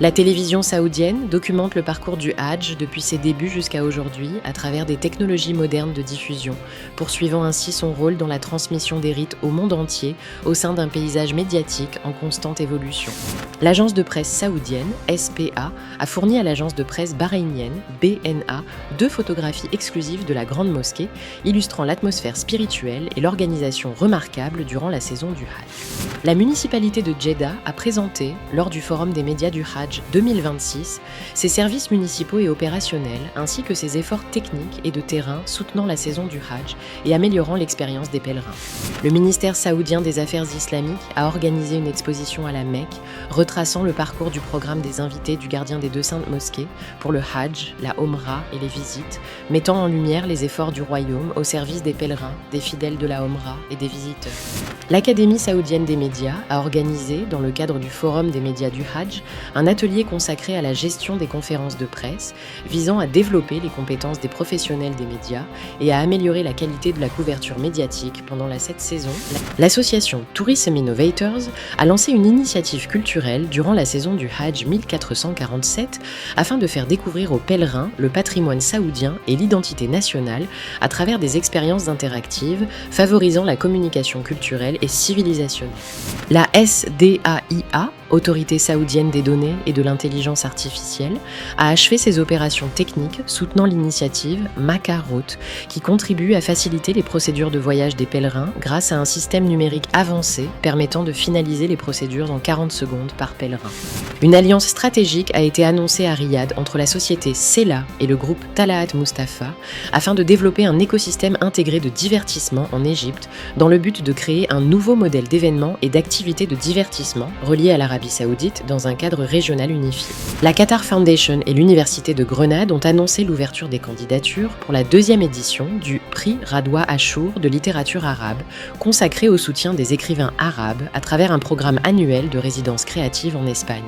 La télévision saoudienne documente le parcours du Hadj depuis ses débuts jusqu'à aujourd'hui à travers des technologies modernes de diffusion, poursuivant ainsi son rôle dans la transmission des rites au monde entier au sein d'un paysage médiatique en constante évolution. L'agence de presse saoudienne, SPA, a fourni à l'agence de presse bahreïnienne, BNA, 2 photographies exclusives de la Grande Mosquée, illustrant l'atmosphère spirituelle et l'organisation remarquable durant la saison du Hadj. La municipalité de Djeddah a présenté, lors du Forum des médias du Hadj 2026, ses services municipaux et opérationnels, ainsi que ses efforts techniques et de terrain soutenant la saison du Hadj et améliorant l'expérience des pèlerins. Le ministère saoudien des Affaires islamiques a organisé une exposition à la Mecque, retraçant le parcours du programme des invités du gardien des 2 saintes mosquées pour le Hadj, la Omra et les visites, mettant en lumière les efforts du royaume au service des pèlerins, des fidèles de la Omra et des visiteurs. L'Académie saoudienne des médias a organisé, dans le cadre du Forum des médias du Hadj, un atelier consacré à la gestion des conférences de presse, visant à développer les compétences des professionnels des médias et à améliorer la qualité de la couverture médiatique pendant cette saison. L'association Tourism Innovators a lancé une initiative culturelle durant la saison du Hadj 1447 afin de faire découvrir aux pèlerins le patrimoine saoudien et l'identité nationale à travers des expériences interactives favorisant la communication culturelle et civilisationnelle. La SDAIA, Autorité saoudienne des données et de l'intelligence artificielle, a achevé ses opérations techniques soutenant l'initiative Makkah Route, qui contribue à faciliter les procédures de voyage des pèlerins grâce à un système numérique avancé permettant de finaliser les procédures en 40 secondes par pèlerin. Une alliance stratégique a été annoncée à Riyad entre la société Sela et le groupe Talaat Mustafa afin de développer un écosystème intégré de divertissement en Égypte dans le but de créer un nouveau modèle d'événements et d'activités de divertissement reliés à l'Arabie Saoudite dans un cadre régional unifié. La Qatar Foundation et l'Université de Grenade ont annoncé l'ouverture des candidatures pour la 2e édition du prix Radwa Achour de littérature arabe, consacré au soutien des écrivains arabes à travers un programme annuel de résidence créative en Espagne.